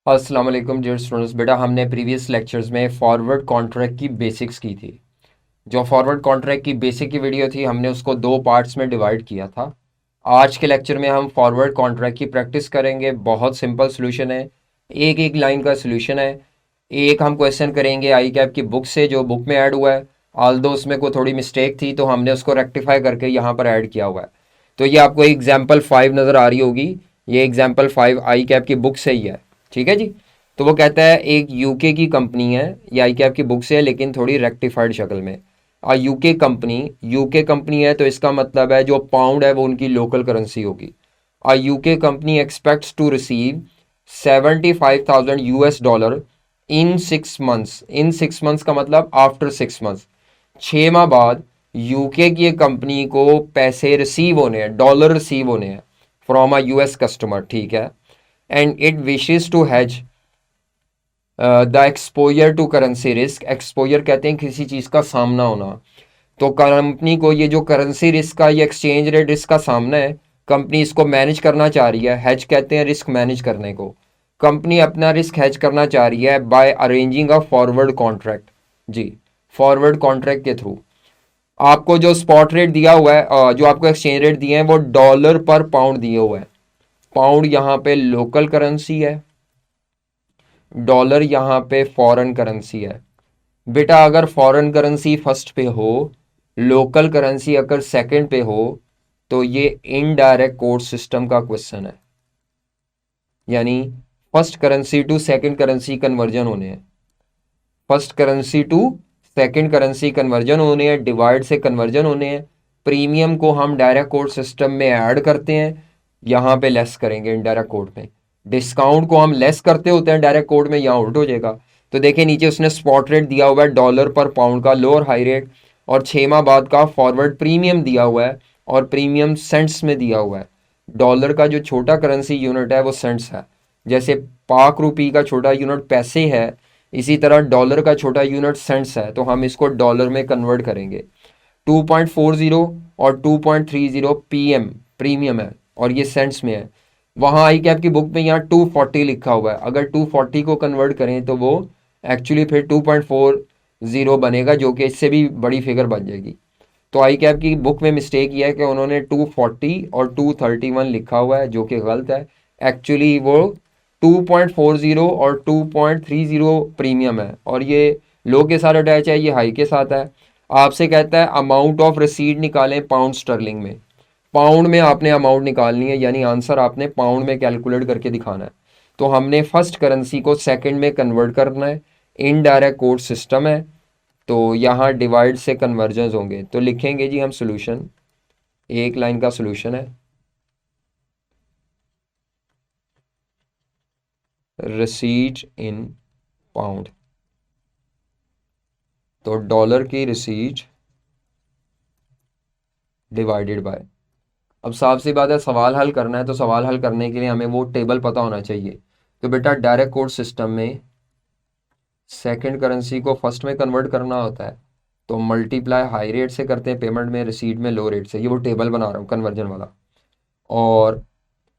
अस्सलाम वालेकुम dear students. बेटा हमने प्रीवियस लेक्चर्स में फॉरवर्ड कॉन्ट्रैक्ट की बेसिक्स की थी। जो फॉरवर्ड कॉन्ट्रैक्ट की बेसिक की वीडियो थी हमने उसको दो पार्ट्स में डिवाइड किया था। आज के लेक्चर में हम फॉरवर्ड कॉन्ट्रैक्ट की प्रैक्टिस करेंगे। बहुत सिंपल सोल्यूशन है, एक एक लाइन का सोल्यूशन है। एक हम क्वेश्चन करेंगे आई कैप की बुक से, जो बुक में ऐड हुआ है। ऑल दो उसमें कोई थोड़ी मिस्टेक थी तो हमने उसको रेक्टिफाई करके यहाँ पर ऐड किया हुआ है। तो ये आपको एग्जाम्पल 5 नज़र आ रही होगी। ये एग्जाम्पल 5 आई कैप की बुक से ही है। ठीक है जी। तो वो कहता है एक यूके की कंपनी है, ये आई कैप की बुक से है लेकिन थोड़ी रेक्टिफाइड शक्ल में। यूके कंपनी है तो इसका मतलब है जो पाउंड है वो उनकी लोकल करेंसी होगी। UK company expects to receive 75,000 US dollar in 6 months. In 6 months का मतलब आफ्टर 6 मंथ्स, 6 माह बाद यूके की एक कंपनी को पैसे रिसीव होने हैं, डॉलर रिसीव होने हैं फ्रॉम अ यूएस कस्टमर। ठीक है। And it wishes to hedge the exposure to currency risk. Exposure कहते हैं किसी चीज़ का सामना होना। तो कंपनी को ये जो करेंसी रिस्क का, ये एक्सचेंज रेट रिस्क का सामना है, कंपनी इसको मैनेज करना चाह रही है। हैज कहते हैं रिस्क मैनेज करने को। कंपनी अपना रिस्क हैज करना चाह रही है by arranging a forward contract. जी, फॉरवर्ड कॉन्ट्रैक्ट के थ्रू आपको जो स्पॉट रेट दिया हुआ है, जो आपको एक्सचेंज रेट दिए हैं वो डॉलर पर पाउंड दिए हुए हैं। पाउंड यहाँ पे लोकल करेंसी है, डॉलर यहाँ पे फॉरेन करेंसी है। बेटा अगर फॉरेन करेंसी फर्स्ट पे हो, लोकल करेंसी अगर सेकंड पे हो, तो ये इनडायरेक्ट कोड सिस्टम का क्वेश्चन है। यानी first currency to second currency conversion होने हैं। First currency to second currency conversion होने हैं, डिवाइड से कन्वर्जन होने हैं। प्रीमियम को हम डायरेक्ट कोड सिस्टम में ऐड करते हैं, यहाँ पे लेस करेंगे इनडायरेक्ट कोड में। डिस्काउंट को हम लेस करते होते हैं डायरेक्ट कोड में, यहाँ उल्ट हो जाएगा। तो देखिए नीचे उसने स्पॉट रेट दिया हुआ है डॉलर पर पाउंड का, लो और हाई रेट, और 6 माह बाद का फॉरवर्ड प्रीमियम दिया हुआ है, और प्रीमियम सेंट्स में दिया हुआ है। डॉलर का जो छोटा करेंसी यूनिट है वो सेंट्स है। जैसे पाक रुपी का छोटा यूनिट पैसे है, इसी तरह डॉलर का छोटा यूनिट सेंट्स है। तो हम इसको डॉलर में कन्वर्ट करेंगे। 2.40 और 2.30 पीएम प्रीमियम है, और ये सेंट्स में है। वहाँ आई कैप की बुक में यहाँ 240 लिखा हुआ है। अगर 240 को कन्वर्ट करें तो वो एक्चुअली फिर 2.40 बनेगा, जो कि इससे भी बड़ी फिगर बन जाएगी। तो आई कैप की बुक में मिस्टेक ये है कि उन्होंने 240 और 231 लिखा हुआ है, जो कि गलत है। एक्चुअली वो 2.40 और 2.30 प्रीमियम है, और ये लो के साथ अटैच है, ये हाई के साथ है। आपसे कहता है अमाउंट ऑफ रिसीट निकालें पाउंड स्टर्लिंग में। पाउंड में आपने अमाउंट निकालनी है, यानी आंसर आपने पाउंड में कैलकुलेट करके दिखाना है। तो हमने फर्स्ट करेंसी को सेकंड में कन्वर्ट करना है। इनडायरेक्ट कोड सिस्टम है, तो यहाँ डिवाइड से कन्वर्जन होंगे। तो लिखेंगे जी हम सोल्यूशन, एक लाइन का सोल्यूशन है। रिसीट इन पाउंड, तो डॉलर की रिसीट डिवाइडेड बाय। अब साफ सी बात है, सवाल हल करना है तो सवाल हल करने के लिए हमें वो टेबल पता होना चाहिए। तो बेटा डायरेक्ट कोड सिस्टम में सेकंड करेंसी को फर्स्ट में कन्वर्ट करना होता है, तो मल्टीप्लाई हाई रेट से करते हैं पेमेंट में, रिसीट में लो रेट से। ये वो टेबल बना रहा हूँ कन्वर्जन वाला। और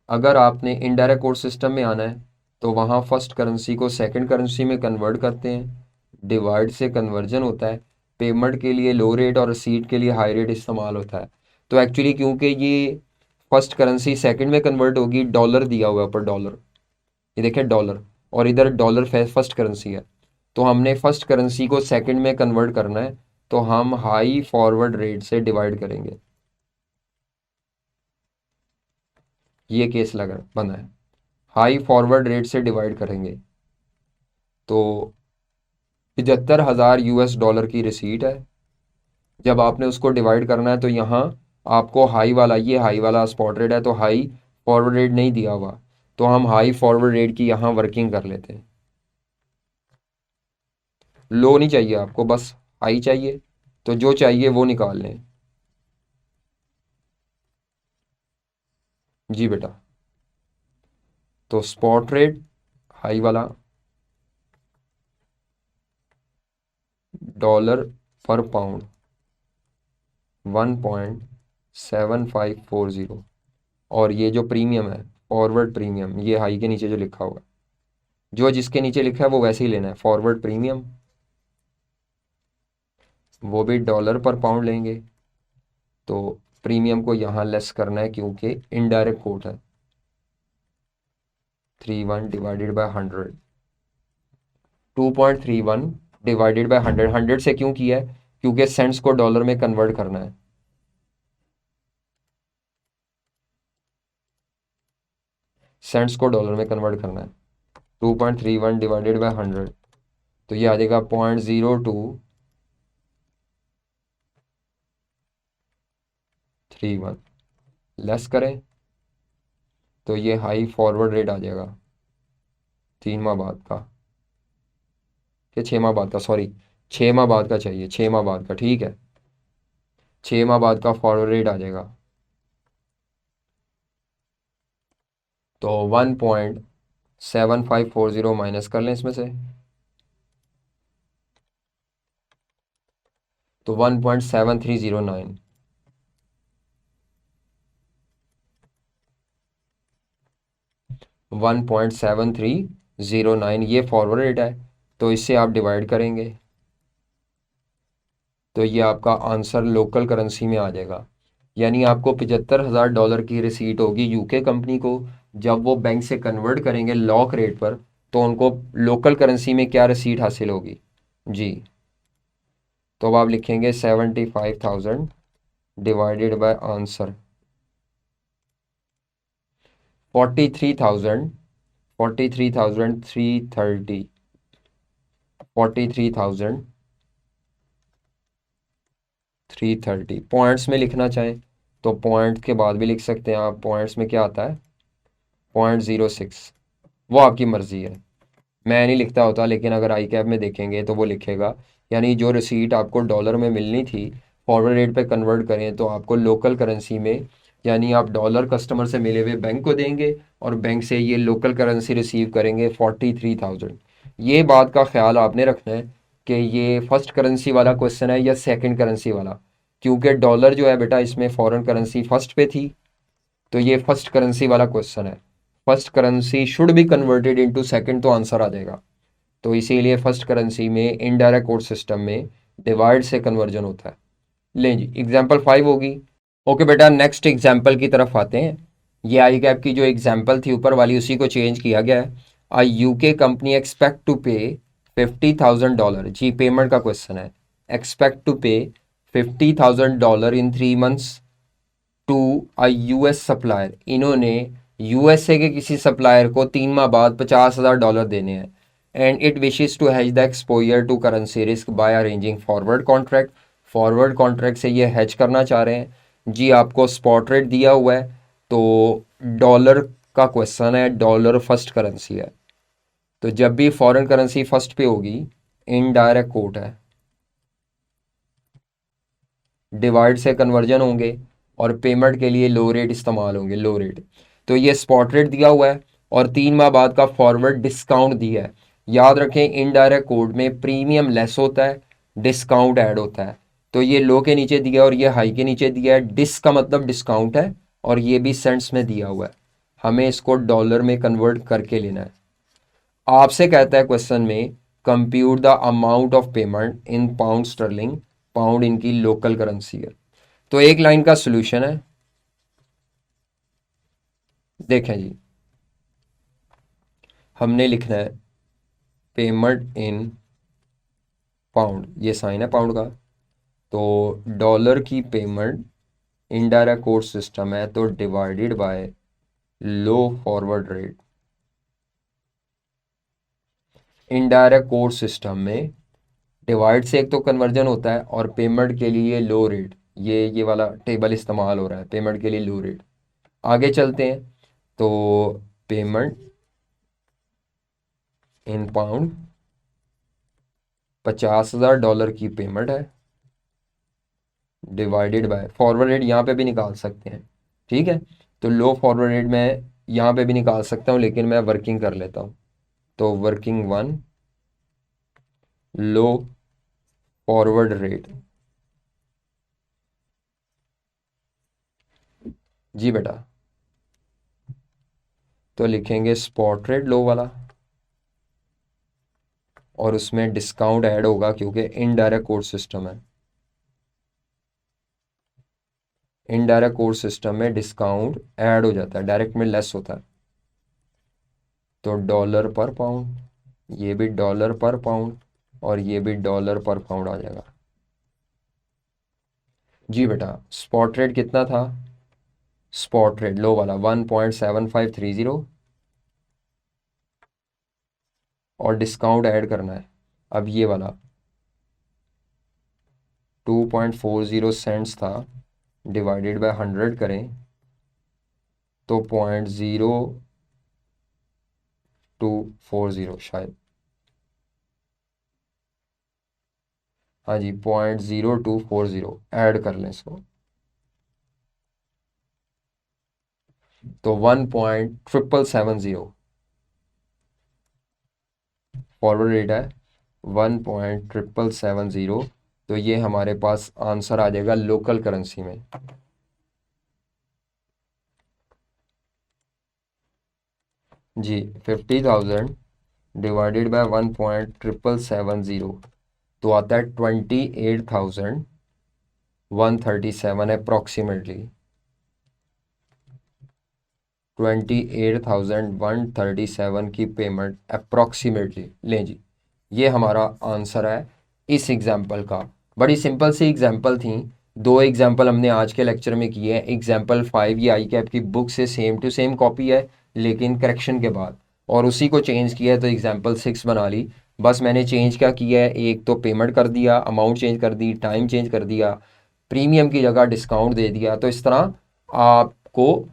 अगर आपने इनडायरेक्ट कोड सिस्टम में आना है तो वहाँ फर्स्ट करेंसी को सेकंड करेंसी में कन्वर्ट करते हैं, डिवाइड से कन्वर्जन होता है। पेमेंट के लिए लो रेट और रिसीट के लिए हाई रेट इस्तेमाल होता है। तो एक्चुअली क्योंकि ये फर्स्ट करेंसी सेकंड में कन्वर्ट होगी, डॉलर दिया हुआ है ऊपर डॉलर, ये देखें डॉलर, और इधर डॉलर फर्स्ट करेंसी है। तो हमने फर्स्ट करेंसी को सेकंड में कन्वर्ट करना है, तो हम हाई फॉरवर्ड रेट से डिवाइड करेंगे। ये केस लगा बना है, हाई फॉरवर्ड रेट से डिवाइड करेंगे। तो 75,000 यूएस डॉलर की रिसीट है। जब आपने उसको डिवाइड करना है तो यहाँ आपको हाई वाला, ये हाई वाला स्पॉट रेट है तो हाई फॉरवर्ड रेट नहीं दिया हुआ, तो हम हाई फॉरवर्ड रेट की यहाँ वर्किंग कर लेते हैं। लो नहीं चाहिए आपको, बस हाई चाहिए, तो जो चाहिए वो निकाल लें। जी बेटा, तो स्पॉट रेट हाई वाला, डॉलर पर पाउंड 1.7540, और ये जो प्रीमियम है फॉरवर्ड प्रीमियम, ये हाई के नीचे जो लिखा हुआ है जो जिसके नीचे लिखा है वो वैसे ही लेना है। फॉरवर्ड प्रीमियम, वो भी डॉलर पर पाउंड लेंगे, तो प्रीमियम को यहाँ लेस करना है क्योंकि इनडायरेक्ट कोट है। 31 डिवाइडेड बाय 100, 2.31 डिवाइडेड बाय 100। 100 से क्यों किया है? क्योंकि सेंट्स को डॉलर में कन्वर्ट करना है। सेंट्स को डॉलर में कन्वर्ट करना है। 2.31 डिवाइडेड बाय 100, तो ये आ जाएगा 0.0231। लेस करें तो ये हाई फॉरवर्ड रेट आ जाएगा 3 माह बाद का, कि 6 माह बाद का, सॉरी 6 माह बाद का चाहिए, 6 माह बाद का, ठीक है। 6 माह बाद का फॉरवर्ड रेट आ जाएगा, तो 1.7540 माइनस कर लें इसमें से, तो 1.7309। 1.7309 ये फॉरवर्ड रेट है, तो इससे आप डिवाइड करेंगे तो ये आपका आंसर लोकल करेंसी में आ जाएगा। यानी आपको $75,000 की रिसीट होगी यूके कंपनी को। जब वो बैंक से कन्वर्ट करेंगे लॉक रेट पर, तो उनको लोकल करेंसी में क्या रिसीट हासिल होगी जी। तो अब आप लिखेंगे 75,000 डिवाइडेड बाय आंसर 43,000, 43,330, 43,330। पॉइंट्स में लिखना चाहें तो पॉइंट के बाद भी लिख सकते हैं आप। पॉइंट्स में क्या आता है? 0.06। वो आपकी मर्ज़ी है, मैं नहीं लिखता होता, लेकिन अगर आई कैप में देखेंगे तो वो लिखेगा। यानी जो रिसीट आपको डॉलर में मिलनी थी, फॉरवर्ड रेट पे कन्वर्ट करें तो आपको लोकल करेंसी में, यानी आप डॉलर कस्टमर से मिले हुए बैंक को देंगे और बैंक से ये लोकल करेंसी रिसीव करेंगे 43,000। ये बात का ख्याल आपने रखना है कि ये फर्स्ट करेंसी वाला क्वेश्चन है या सेकंड करेंसी वाला, क्योंकि डॉलर जो है बेटा इसमें फॉरेन करेंसी फर्स्ट पे थी, तो ये फर्स्ट करेंसी वाला क्वेश्चन है। First currency should be converted into second, तो आंसर आ जाएगा। तो इसीलिए फर्स्ट करेंसी में इनडायरेक्ट कोड सिस्टम में डिवाइड से कन्वर्जन होता है। लें जी, एग्जाम्पल 5 होगी। ओके बेटा, नेक्स्ट एग्जाम्पल की तरफ आते हैं। ये आई कैप की जो एग्जाम्पल थी ऊपर वाली, उसी को चेंज किया गया है। A UK company expect to pay $50,000, जी पेमेंट का क्वेश्चन है। Expect to pay $50,000 in 3 months to a US supplier. इन्होंने यूएसए के किसी सप्लायर को 3 माह बाद $50,000 देने हैं। And it wishes to hedge the exposure to currency risk by arranging forward contract. Forward contract से ये हैज करना चाह रहे हैं जी। आपको स्पॉट रेट दिया हुआ है, तो डॉलर का क्वेश्चन है, डॉलर फर्स्ट करेंसी है, तो जब भी फॉरेन करेंसी फर्स्ट पे होगी इनडायरेक्ट कोट है, डिवाइड से कन्वर्जन होंगे और पेमेंट के लिए लो रेट इस्तेमाल होंगे, लो रेट। तो ये स्पॉट रेट दिया हुआ है और 3 माह बाद का फॉरवर्ड डिस्काउंट दिया है। याद रखें इनडायरेक्ट कोड में प्रीमियम लेस होता है, डिस्काउंट ऐड होता है। तो ये लो के नीचे दिया और ये हाई के नीचे दिया है। डिस का मतलब डिस्काउंट है और ये भी सेंट्स में दिया हुआ है। हमें इसको डॉलर में कन्वर्ट करके लेना है। आपसे कहता है क्वेश्चन में compute the amount of payment in pound sterling. Pound इनकी लोकल करेंसी है। तो एक लाइन का सॉल्यूशन है, देखें जी। हमने लिखना है पेमेंट इन पाउंड, ये साइन है पाउंड का। तो डॉलर की पेमेंट इनडायरेक्ट कोड सिस्टम है, तो divided by low forward rate. Indirect code system में डिवाइड से एक तो कन्वर्जन होता है और पेमेंट के लिए लो रेट, ये वाला टेबल इस्तेमाल हो रहा है पेमेंट के लिए लो रेट। आगे चलते हैं, तो पेमेंट इन पाउंड $50,000 की पेमेंट है, डिवाइडेड बाय फॉरवर्ड रेट यहाँ पे भी निकाल सकते हैं, ठीक है। तो लो फॉरवर्ड रेट मैं यहाँ पे भी निकाल सकता हूँ, लेकिन मैं वर्किंग कर लेता हूँ। तो वर्किंग 1 लो फॉरवर्ड रेट, जी बेटा। तो लिखेंगे स्पॉट रेट लो वाला और उसमें डिस्काउंट ऐड होगा क्योंकि इनडायरेक्ट कोड सिस्टम है। इनडायरेक्ट कोड सिस्टम में डिस्काउंट ऐड हो जाता है, डायरेक्ट में लेस होता है। तो डॉलर पर पाउंड, ये भी डॉलर पर पाउंड और ये भी डॉलर पर पाउंड आ जाएगा। जी बेटा, स्पॉट रेट कितना था? स्पॉट रेट लो वाला 1.7530 और डिस्काउंट ऐड करना है। अब ये वाला 2.40 सेंट्स था, डिवाइडेड बाय 100 करें तो 0.0240 शायद, हाँ जी 0.0240 ऐड कर लें इसको तो 1.770 फॉरवर्ड रेट है 1.770। तो ये हमारे पास आंसर आ जाएगा लोकल करेंसी में। जी 50,000 डिवाइडेड बाय 1.770 तो आता है 28,137 अप्रॉक्सीमेटली। 28,137 की पेमेंट अप्रॉक्सीमेटली लें जी। ये हमारा आंसर है इस एग्जाम्पल का। बड़ी सिंपल सी एग्जाम्पल थी, 2 एग्जाम्पल हमने आज के लेक्चर में किए हैं। एग्जाम्पल 5 ये आई कैप की बुक से सेम टू सेम कॉपी है लेकिन करेक्शन के बाद, और उसी को चेंज किया है तो एग्जाम्पल 6 बना ली। बस मैंने चेंज क्या किया है, एक तो पेमेंट कर दिया, अमाउंट चेंज कर दी, टाइम चेंज कर दिया, प्रीमियम की जगह डिस्काउंट दे दिया। तो इस तरह आपको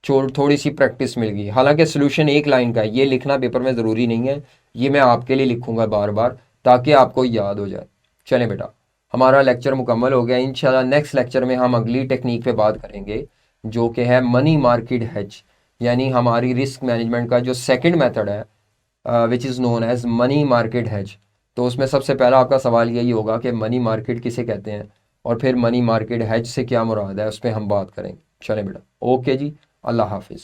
थोड़ी सी प्रैक्टिस मिल गई। हालांकि सोल्यूशन एक लाइन का है, ये लिखना पेपर में ज़रूरी नहीं है, ये मैं आपके लिए लिखूंगा बार बार ताकि आपको याद हो जाए। चलें बेटा, हमारा लेक्चर मुकम्मल हो गया। इंशाल्लाह नेक्स्ट लेक्चर में हम अगली टेक्निक पे बात करेंगे जो कि है मनी मार्केट हेज, यानी हमारी रिस्क मैनेजमेंट का जो सेकंड मेथड है which is known as money market hedge. तो उसमें सबसे पहला आपका सवाल यही होगा कि मनी मार्केट किसे कहते हैं, और फिर मनी मार्केट हेज से क्या मुराद है, उस पर हम बात करेंगे। चलें बेटा, ओके जी, अल्लाह हाफिज़।